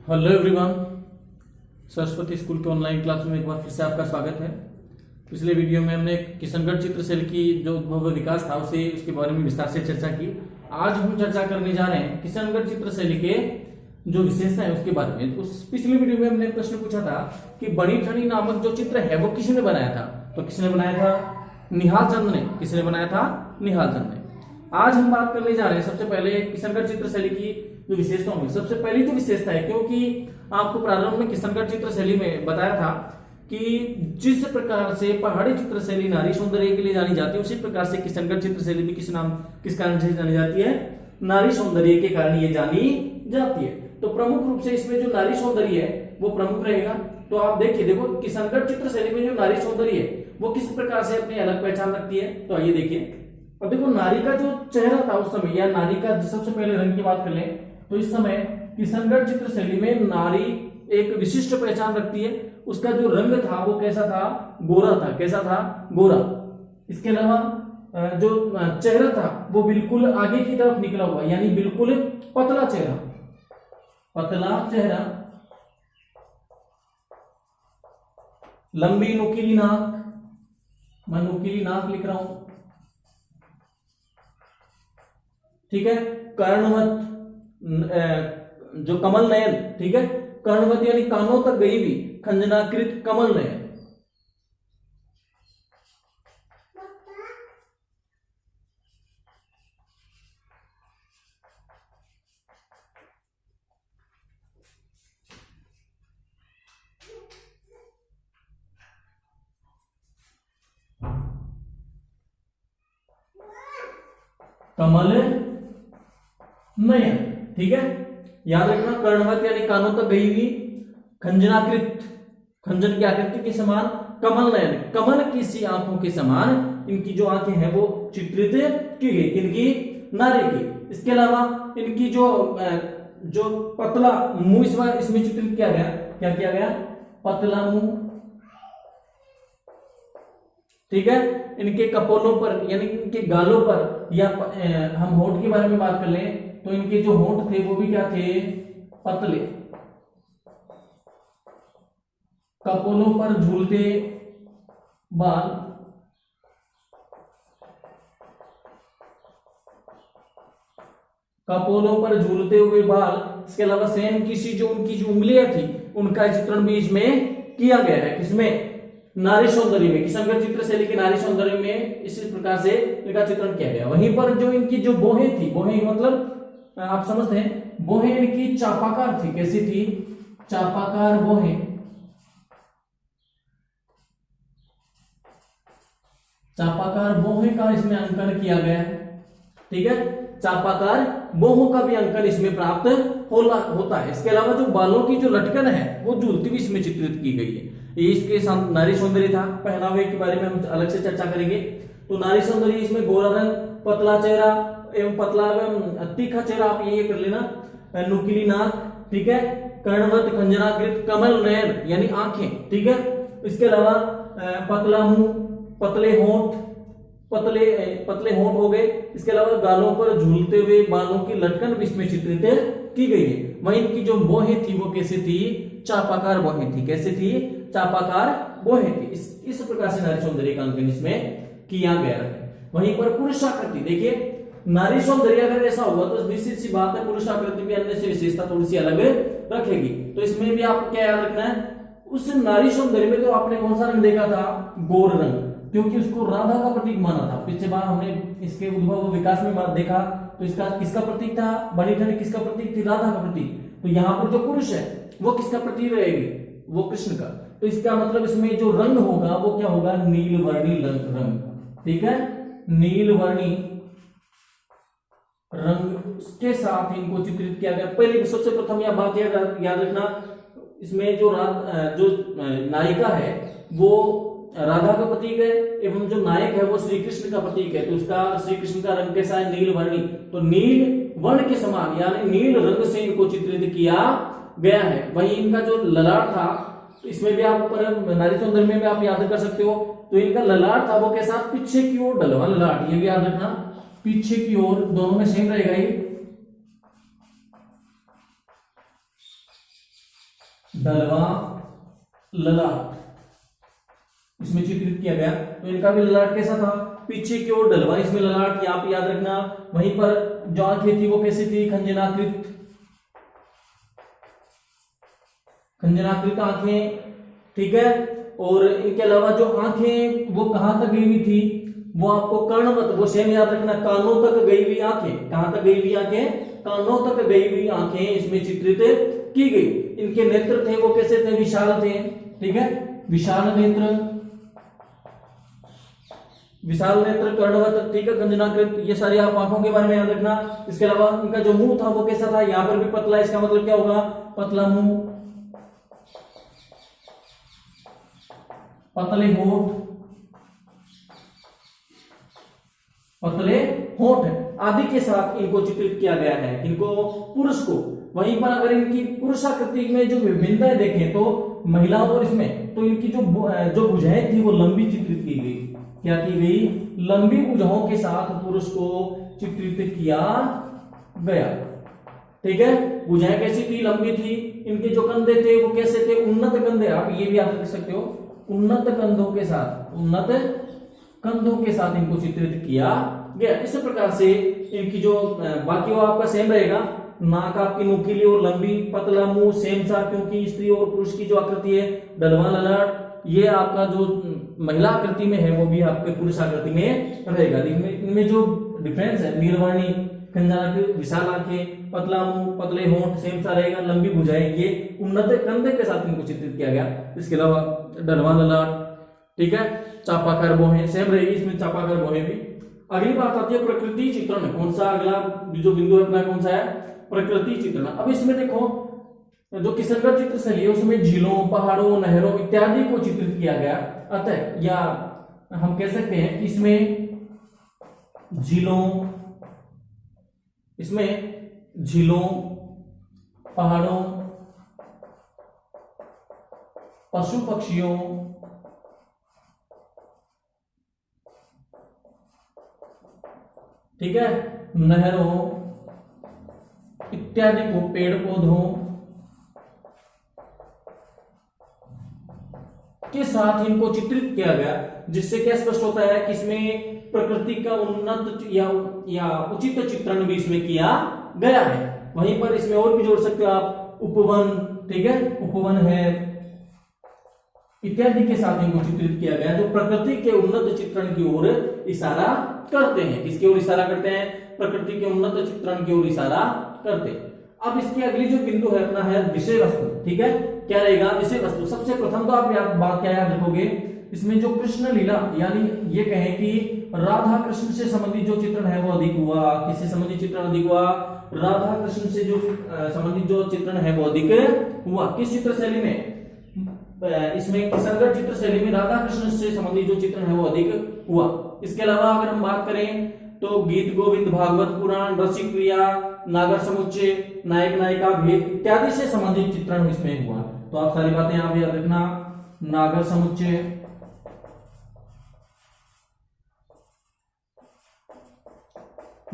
Hello everyone, Saraswati school के online class में एक बार फिर से आपका स्वागत है। पिछले वीडियो में हमने किशनगढ़ चित्रशैली की जो उद्भव व विकास था उसके बारे में विस्तार से चर्चा की। आज हम चर्चा करने जा रहे हैं किशनगढ़ चित्रशैली के जो विशेषता है उसके बारे में। उस पिछले वीडियो में हमने प्रश्न पूछा था कि बड़ी ठनी नामक जो चित्र है वो किसने बनाया था। तो किसने बनाया था? निहाल चंद ने। किसने बनाया था? निहाल चंद ने। आज हम बात करने जा रहे हैं सबसे पहले किशनगढ़ चित्रशैली की जो विशेषताओं में सबसे पहली जो विशेषता है, क्योंकि आपको प्रारंभ में किशनगढ़ चित्रशैली में बताया था कि जिस प्रकार से पहाड़ी चित्रशैली नारी सौंदर्य के लिए जानी जाती है, उसी प्रकार से किशनगढ़ चित्रशैली भी किस कारण से जानी जाती है? नारी सौंदर्य के कारण ये जानी जाती है। तो प्रमुख रूप से इसमें जो नारी सौंदर्य है वो प्रमुख रहेगा। तो आप देखो किशनगढ़ चित्रशैली में जो नारी सौंदर्य है वो किस प्रकार से अपनी अलग पहचान रखती है। तो आइए देखिए। अब देखो, नारी का जो चेहरा था उस समय, या नारी का सबसे पहले रंग की बात कर लें तो इस समय किशनगढ़ चित्रशैली में नारी एक विशिष्ट पहचान रखती है। उसका जो रंग था वो कैसा था? गोरा था। कैसा था? गोरा। इसके अलावा जो चेहरा था वो बिल्कुल आगे की तरफ निकला हुआ, यानी बिल्कुल पतला चेहरा। पतला चेहरा, लंबी नुकीली नाक। मैं नुकीली नाक लिख रहा हूं, ठीक है। कर्णवत, जो कमल नयन, ठीक है। कर्णवत यानी कानों तक गई हुई, खंजनाकृत कमल नयन। कमल नयन, ठीक है। याद रखना, कर्णवत यानी कानों तक गई हुई, खंजनाकृत, खंजन की आकृति के समान, कमल नयन, कमल की सी आंखों के समान इनकी जो आंखें हैं वो चित्रित की गई। इनकी नारी की। इसके अलावा इनकी जो पतला मुंह इसमें चित्रित किया गया। क्या किया गया? पतला मुंह, ठीक है। इनके कपोलों पर यानी इनके गालों पर, या हम होंठ के बारे में बात कर लें तो इनके जो होंठ थे वो भी क्या थे? पतले। कपोलों पर झूलते बाल, कपोलों पर झूलते हुए बाल। इसके अलावा सेन की सी जो उनकी जो उंगलियां थी उनका चित्रण भी इसमें किया गया है। किसमें? नारी सौंदर्य में। किशनगढ़ चित्रशैली के नारी सौंदर्य में इसी प्रकार से इनका चित्रण किया गया। वहीं पर जो इनकी जो बोहें थी, बोहें मतलब आप समझते हैं, बोहें इनकी चापाकार थी। कैसी थी? चापाकार बोहें। चापाकार बोहें का इसमें अंकन किया गया है, ठीक है। चापाकार बोहों का भी अंकन इसमें प्राप्त होता है। इसके अलावा जो बालों की जो लटकन है वो झूलती हुई इसमें चित्रित की गई है। ये इसके नारी सौंदर्य था। पहनावे के बारे में हम अलग से चर्चा करेंगे। तो नारी सौंदर्य इसमें गोरा रंग, पतला चेहरा एवं पतला एवं तीखा चेहरा, आप ये कर लेना, नुकीली नाक, ठीक है, कर्णवत, खंजनाकृत, कमल नयन यानी आंखें, ठीक है। इसके अलावा पतला मुंह, पतले होंठ, पतले होंठ हो गए। इसके अलावा गालों पर झूलते हुए बालों की लटकन भी इसमें चित्रित की गई है। वहीं इनकी जो बोहें थी वो कैसी थी? चापाकार बोहें थी। कैसे थी? चापाकार बोहें थी। इस प्रकार से नारी सौंदर्य का अंकन इसमें किया गया है। वहीं पर पुरुषाकृति, देखिए, नारी सौंदर्य अगर ऐसा हुआ तो निश्चित सी बात है पुरुषाकृति भी अन्य से विशेषता थोड़ी सी अलग रखेगी। तो इसमें भी आपको क्या याद रखना है? उस नारी सौंदर्य में तो आपने कौन सा रंग देखा था? गोर रंग, क्योंकि उसको राधा का प्रतीक माना था। पिछले बार हमने इसके उद्भव व विकास में देखा तो इसका किसका प्रतीक था? बड़ी ठनी किसका प्रतीक थी? राधा का प्रतीक। तो यहाँ पर जो पुरुष है वो किसका प्रतीक रहेगी? वो कृष्ण का। तो इसका मतलब इसमें जो रंग होगा वो क्या होगा? नीलवर्णी रंग, ठीक है। नीलवर्णी रंग के साथ इनको चित्रित किया गया। पहले सबसे प्रथम यह बात याद रखना, इसमें जो नायिका है वो राधा का प्रतीक है एवं जो नायक है वो श्री कृष्ण का प्रतीक है। तो उसका श्री कृष्ण का रंग कैसा है? नीलवर्णी। तो नील वर्ण के समान यानी नील रंग से इनको चित्रित किया गया है। वहीं इनका जो ललाट था, तो इसमें भी आप नारी सौंदर्य में भी आप याद कर सकते हो। तो इनका ललाट था वो कैसा? पीछे की ओर ढलवा ललाट, ये भी याद रखना, पीछे की ओर, दोनों में सेम रहेगा ये। डलवा ललाट इसमें चित्रित किया गया। तो इनका भी ललाट कैसा था, पीछे की ओर डलवा, इसमें ललाट, आप याद रखना। वहीं पर जो आंखें थी वो कैसी थी, खंजनाकृत आंखें, ठीक है। और इनके अलावा जो आंखें वो कहां तक गई हुई थी, वो आपको कर्णवत, वो सेम याद रखना, कानों तक गई हुई आंखें, कहां तक गई हुई आंखें, कानों तक गई हुई आंखें इसमें चित्रित की गई। इनके नेत्र थे वो कैसे थे, विशाल थे, ठीक है, विशाल नेत्र, कर्णवत, ठीक है, खंजनाकृत, ये सारी आप आंखों के बारे में याद रखना। इसके अलावा इनका जो मुंह था वो कैसा था, यहां पर भी पतला, इसका मतलब क्या होगा, पतला मुंह, पतले होठ, पतले होठ आदि के साथ इनको चित्रित किया गया है, इनको, पुरुष को। वहीं पर अगर इनकी पुरुषाकृति में जो विभिन्नताएं देखें तो महिलाओं और इसमें, तो इनकी जो भुजाएं थी वो लंबी चित्रित की गई, क्या की गई, लंबी भुजाओं के साथ पुरुष को चित्रित किया गया, ठीक है। भुजाएं कैसी थी, लंबी थी। इनके जो कंधे थे वो कैसे थे, उन्नत कंधे, आप ये भी याद रख सकते हो, उन्नत कंधों के साथ, उन्नत कंधों के साथ इनको चित्रित किया गया। इस प्रकार से इनकी जो बाकी वो आपका सेम रहेगा, नाक आपकी नुकीली और लंबी, पतला मुंह सेम सा, क्योंकि स्त्री और पुरुष की जो आकृति है, डलवा ललाट, ये आपका जो महिला आकृति में है वो भी आपके पुरुष आकृति में रहेगा। इनमें जो डिफरेंस है, नीलवर्णी, खंजनाकृत, विशाल आंखें, पतला मुंह, पतले होंठ सेम सा रहेगा, लंबी भुजाएं, ये उन्नत कंधे के साथ इनको चित्रित किया गया। इसके अलावा डलवा ललाट, ठीक है, चापाकार भौहें सेम रहेगी, इसमें चापाकार भौहें भी। अगली बात आती है प्रकृति चित्रण, कौन सा अगला जो बिंदु है अपना कौन सा है, प्रकृति चित्रण। अब इसमें देखो जो किशनगढ़ चित्र शैली है उसमें झीलों, पहाड़ों, नहरों इत्यादि को चित्रित किया गया। अतः या हम कह सकते हैं कि इसमें झीलों, पहाड़ों, पशु पक्षियों, ठीक है, नहरों इत्यादि को, पेड़ पौधों के साथ इनको चित्रित किया गया, जिससे क्या स्पष्ट होता है कि इसमें प्रकृति का उन्नत या उचित चित्रण भी इसमें किया गया है। वहीं पर इसमें और भी जोड़ सकते हो आप, उपवन, ठीक है, उपवन है इत्यादि के साथ इनको चित्रित किया गया, जो प्रकृति के उन्नत चित्रण की ओर इशारा करते हैं। किसकी ओर इशारा करते हैं, प्रकृति के उन्नत चित्रण की ओर इशारा करते हैं। अब इसकी अगली जो बिंदु है अपना है विषय वस्तु, ठीक है, क्या रहेगा, विषय वस्तु। सबसे प्रथम तो आप बात क्या याद रखोगे, इसमें जो कृष्ण लीला, यानी ये कहें कि राधा कृष्ण से संबंधित जो चित्रण है वो अधिक हुआ, किससे संबंधित चित्रण अधिक हुआ, राधा कृष्ण से जो संबंधित जो चित्रण है वो अधिक हुआ। किस चित्र शैली में, इसमें किशनगढ़ चित्र शैली में राधा कृष्ण से संबंधित जो चित्रण है वो अधिक हुआ। इसके अलावा अगर हम बात करें तो गीत गोविंद, भागवत पुराण, रसिक क्रिया, नागर समुच्चय, नायक नायिका भेद इत्यादि से संबंधित चित्रण इसमें हुआ। तो आप सारी बातें यहां पे याद रखना, नागर समुच्चय,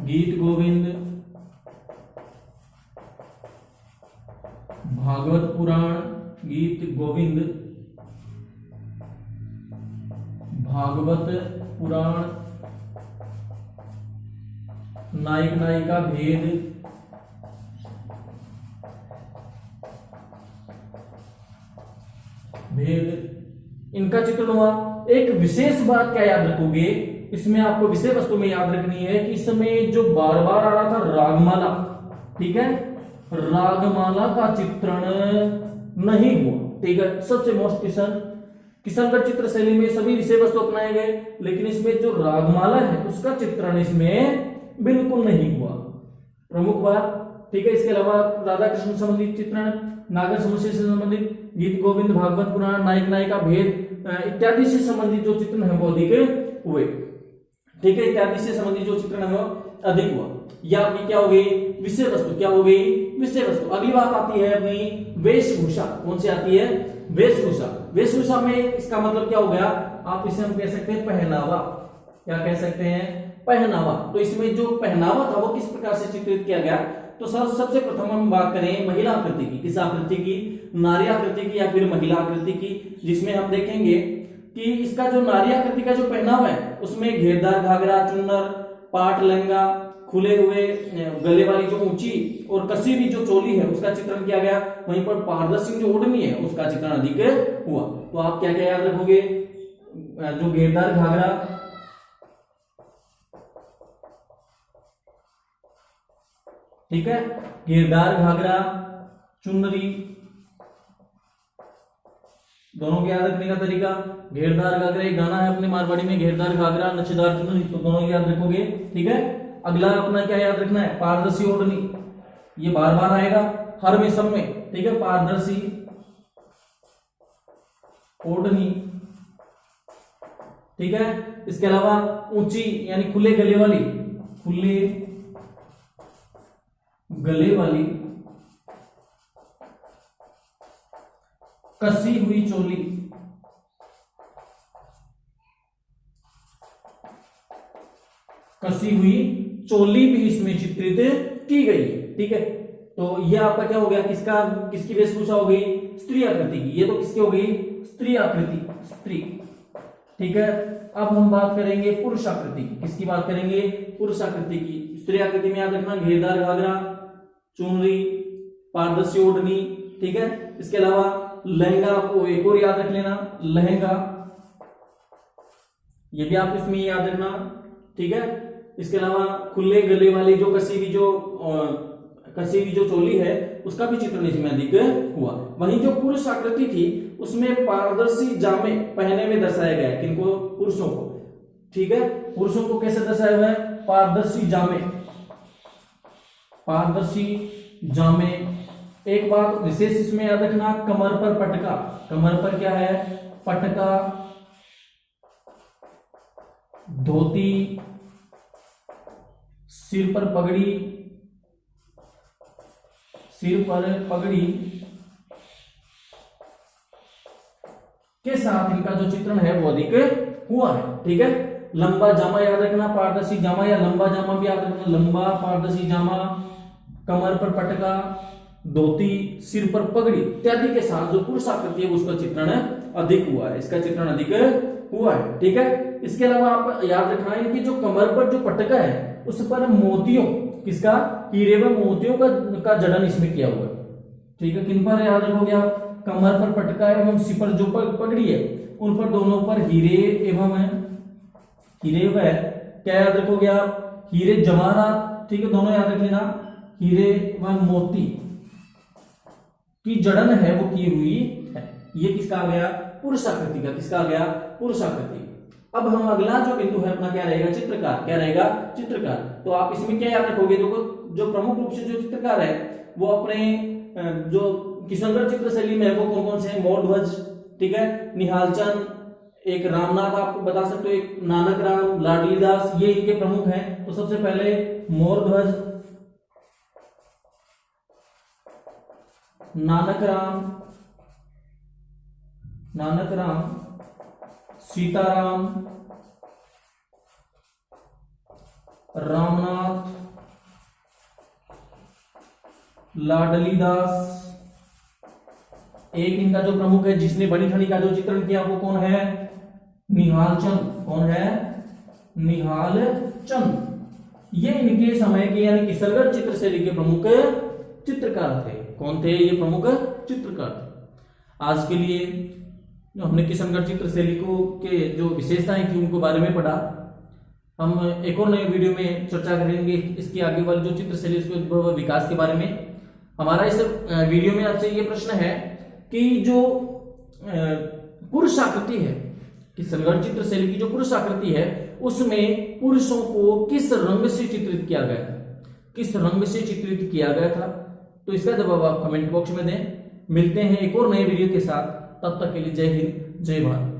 गीत गोविंद, भागवत पुराण, गीत गोविंद, भागवत पुराण, नायक नायिका भेद, इनका चित्रण हुआ। एक विशेष बात क्या याद रखोगे, इसमें आपको विषय वस्तु में याद रखनी है कि इसमें जो बार बार आ रहा था रागमाला, ठीक है, रागमाला का चित्रण नहीं हुआ, ठीक है। सबसे मोस्ट किशनगढ़ चित्र शैली में सभी विषय वस्तु अपनाए गए, लेकिन इसमें जो रागमाला है उसका चित्रण इसमें बिल्कुल नहीं हुआ, प्रमुख बात, ठीक है। इसके अलावा राधा कृष्ण संबंधित चित्रण, नागर समुच्चय से संबंधित, गीत गोविंद, भागवत पुराण, नायक नायिका भेद इत्यादि से संबंधित जो चित्रण है वो अधिक हुए, ठीक है, इत्यादि से संबंधित जो चित्रण है वो अधिक हुआ। या आपकी क्या हो गई, विषय वस्तु, क्या हो गई, विषय वस्तु। अगली बात आती है अपनी वेशभूषा, कौन सी आती है, वेशभूषा। वेशभूषा में इसका मतलब क्या हो गया, आप इसे हम कह सकते हैं पहनावा, क्या कह सकते हैं, पहनावा। तो इसमें जो पहनावा था वो किस प्रकार से चित्रित किया गया, तो सबसे प्रथम हम बात करें महिला आकृति की। किस आकृति की? नारी आकृति की या फिर महिला आकृति की, जिसमें हम देखेंगे कि इसका जो नारी आकृति का जो पहनावा है उसमें घेरदार घाघरा, चुन्नर, पाट लहंगा, खुले हुए गले वाली जो ऊंची और कसी हुई जो चोली है उसका चित्रण किया गया। वहीं पर पारदर्शी जो ओढ़नी है उसका चित्रण अधिक हुआ। तो आप क्या क्या याद रखोगे? जो घेरदार घाघरा, ठीक है, घेरदार घाघरा, चुनरी, दोनों को याद रखने का तरीका। घेरदार घाघरा एक गाना है अपने मारवाड़ी में, घेरदार घाघरा नच्छेदार चुनरी, तो दोनों याद रखोगे, ठीक है। अगला अपना क्या याद रखना है? पारदर्शी ओढ़नी, ये बार बार आएगा हर में सब में, ठीक है। पारदर्शी ओढ़नी, ठीक है। इसके अलावा ऊंची यानी खुले गले वाली, खुले गले वाली, कसी हुई चोली, कसी हुई चोली भी इसमें चित्रित की गई है, ठीक है। तो ये आपका क्या हो गया? किसकी वेशभूषा हो गई? स्त्री आकृति की। ये तो किसकी हो गई? स्त्री आकृति, स्त्री, ठीक है। अब हम बात करेंगे पुरुष आकृति की। किसकी बात करेंगे? पुरुष आकृति की। स्त्री आकृति में याद रखना घेरदार घाघरा, चुनरी, पारदर्शी ओढ़नी, ठीक है। इसके अलावा लहंगा, आपको एक और याद रख लेना, लहंगा, ये भी आप इसमें याद रखना, ठीक है। इसके अलावा खुले गले वाली जो कसी हुई जो चोली है उसका भी चित्रण इसमें अधिक हुआ। वहीं जो पुरुष आकृति थी उसमें पारदर्शी जामे पहने में दर्शाया गया है। किनको? पुरुषों को, ठीक है। पुरुषों को कैसे दर्शाया हुआ है? पारदर्शी जामे, पारदर्शी जामे। एक बात विशेष इसमें याद रखना, कमर पर पटका, कमर पर क्या है? पटका, धोती, सिर पर पगड़ी, सिर पर पगड़ी के साथ इनका जो चित्रण है वो अधिक हुआ है, ठीक है। लंबा जामा याद रखना, पारदर्शी जामा या लंबा जामा भी याद रखना, लंबा पारदर्शी जामा, कमर पर पटका, धोती, सिर पर पगड़ी इत्यादि के साथ जो पुरुष आकृति है उसका चित्रण अधिक हुआ है, इसका चित्रण अधिक हुआ है, ठीक है। इसके अलावा आप याद रखना इनकी जो कमर पर जो पटका है उस पर मोतियों, किसका? हीरे व मोतियों का जड़न इसमें किया हुआ है, ठीक है। किन पर याद रखोगे आप? कमर पर पटका एवं सिर पर जो पगड़ी है उन पर दोनों पर हीरे एवं हीरे व क्या याद रखोगे आप? हीरे जवाहरात, ठीक है, दोनों याद रख लेना। हीरे व मोती की जड़न है वो की हुई है। ये किसका आ गया? पुरुष आकृति का। किसका आ गया? पुरुष आकृति। अब हम अगला जो बिंदु है अपना क्या रहेगा? चित्रकार। क्या रहेगा? चित्रकार। तो आप इसमें क्या याद रखोगे? जो प्रमुख रूप से जो चित्रकार है वो अपने जो किशनगढ़ चित्र शैली में है वो कौन कौन से हैं? मोरध्वज, ठीक है, निहालचंद, एक रामनाथ आपको बता सकते हो, एक नानक राम, लाडली दास, ये इनके प्रमुख हैं। तो सबसे पहले मोरध्वज, नानक राम, सीताराम, रामनाथ, लाडली दास। एक इनका जो प्रमुख है जिसने बड़ी ठनी का जो चित्रण किया वो कौन है? निहालचंद। कौन है? निहालचंद। ये इनके समय के यानी किशनगढ़ चित्र शैली के प्रमुख चित्रकार थे। कौन थे ये प्रमुख चित्रकार थे? आज के लिए जो हमने किशनगढ़ चित्र शैली को के जो विशेषताएं थी उनको बारे में पढ़ा। हम एक और नए वीडियो में चर्चा करेंगे इसकी आगे वाली जो चित्र शैली उसके विकास के बारे में। हमारा इस वीडियो में आपसे ये प्रश्न है कि जो पुरुष आकृति है, किशनगढ़ चित्र शैली की जो पुरुष आकृति है उसमें पुरुषों को किस रंग से चित्रित किया गया था? किस रंग से चित्रित किया गया था? तो इसका जवाब आप कमेंट बॉक्स में दें। मिलते हैं एक और नए वीडियो के साथ, तब तक के लिए जय हिंद, जय भारत।